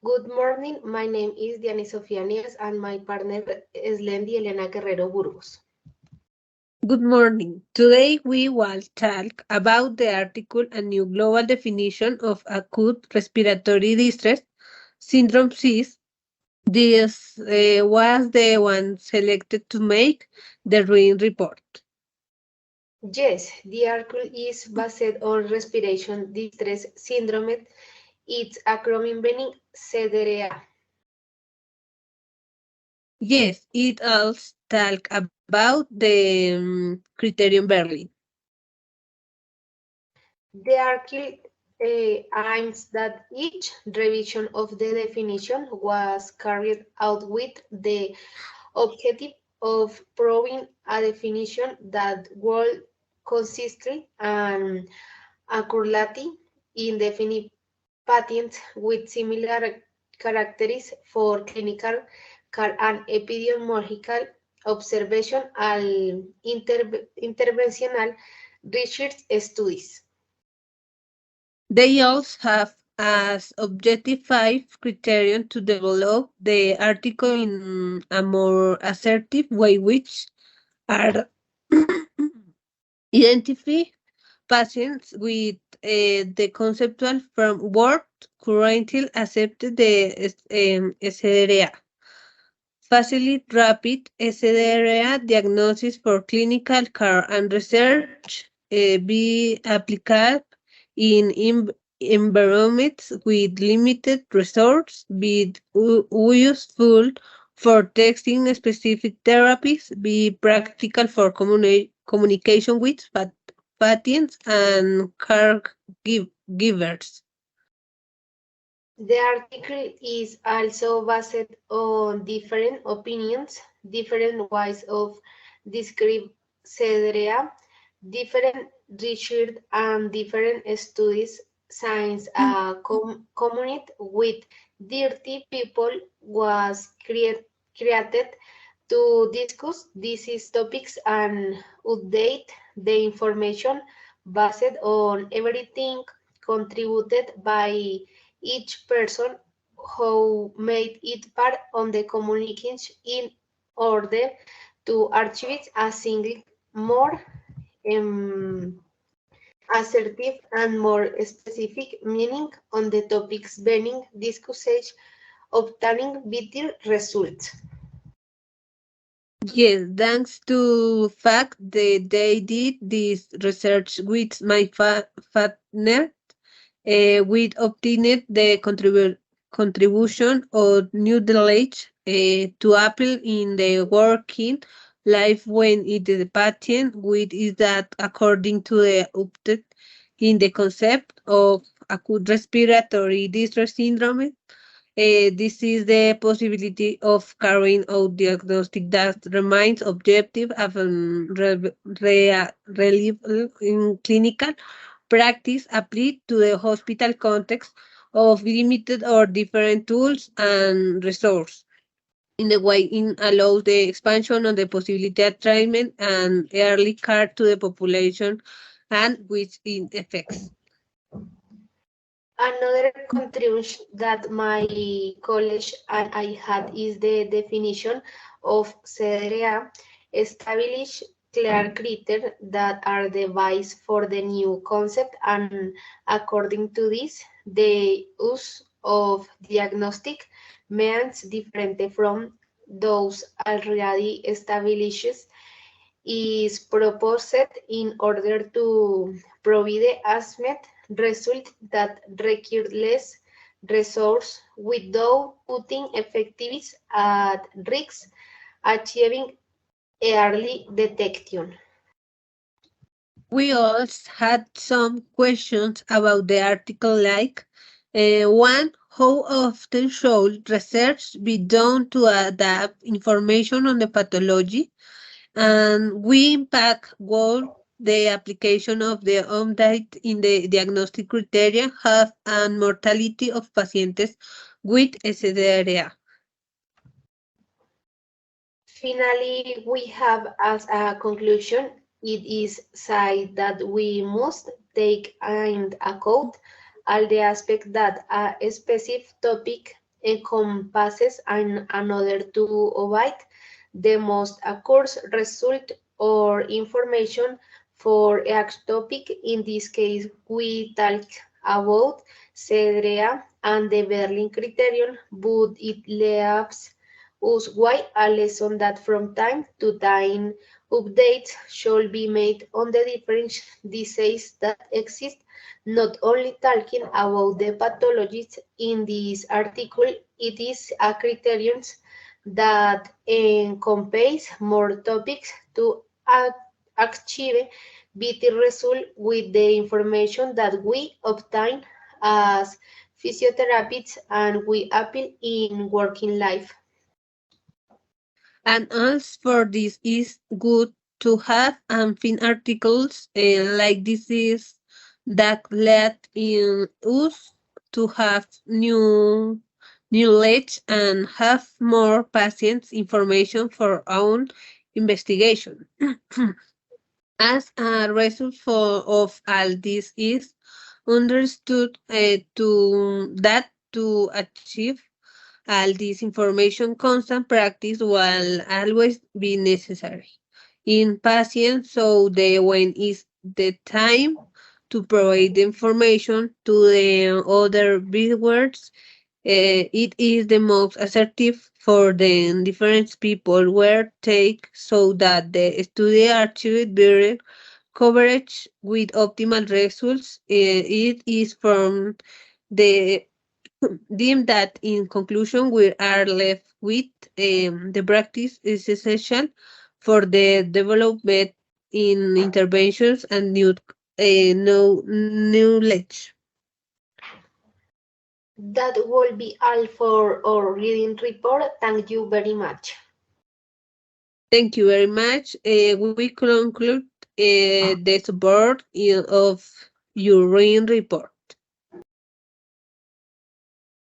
Good morning. My name is Diana Sofia Nieves and my partner is Lendi Elena Guerrero Burgos. Good morning. Today we will talk about the article A New Global Definition of Acute Respiratory Distress Syndrome (CIS). This was the one selected to make the reading report. Yes, the article is based on respiration distress syndrome. Its acronym being CDRA. Yes, it also talk about the criterion Berlin. The article aims that each revision of the definition was carried out with the objective of proving a definition that would consistently and accurately indefinite patients with similar characteristics for clinical care and epidemiological observation and interventional research studies. They also have as objective 5 criterion to develop the article in a more assertive way, which are identify patients with the conceptual framework currently accepted the SDRA. Facilitate rapid SDRA diagnosis for clinical care and research be applied in environments with limited resources, be useful for testing specific therapies, be practical for communication with patients and caregivers. The article is also based on different opinions, different ways of describe CDRA, different research and different studies since a community with 30 people was created to discuss these topics and update the information based on everything contributed by each person who made it part of the communication in order to achieve a single more um, assertive and more specific meaning on the topics being discussed, obtaining better results. Yes, thanks to fact that they did this research with my partner, we obtained the contribution of new knowledge to Apple in the working life when it is the patient, which is that according to the update in the concept of acute respiratory distress syndrome, this is the possibility of carrying out diagnostic that remains objective and relevant in clinical practice applied to the hospital context of limited or different tools and resources. In the way it allows the expansion of the possibility of treatment and early care to the population and which it affects. Another contribution that my college and I had is the definition of CDRA, establish clear criteria that are the base for the new concept, and according to this, the use of diagnostic methods different from those already established is proposed in order to provide estimate results that require less resource without putting effectiveness at risk, achieving early detection. We also had some questions about the article like one, how often should research be done to adapt information on the pathology? And we impact will the application of the update in the diagnostic criteria have and mortality of patients with SDRA. Finally, we have as a conclusion, it is said that we must take into account all the aspects that a specific topic encompasses another to avoid the most accurate result or information for a topic. In this case, we talk about CEDREA and the Berlin criterion, but it leaves us why a lesson that from time to time updates should be made on the different diseases that exist, not only talking about the pathologies in this article, it is a criterion that encompasses more topics to achieve better results with the information that we obtain as physiotherapists and we apply in working life. And as for this is good to have and fin articles like this is that let in us to have new knowledge and have more patients information for own investigation. As a result of all this is understood to achieve all this information constant practice will always be necessary in patients so the when is the time to provide the information to the other viewers, it is the most assertive for the different people where take so that the study achieved better coverage with optimal results. It is from the deem that in conclusion we are left with the practice is essential for the development in interventions and new knowledge. That will be all for our reading report. Thank you very much. Thank you very much. We conclude the support of your reading report.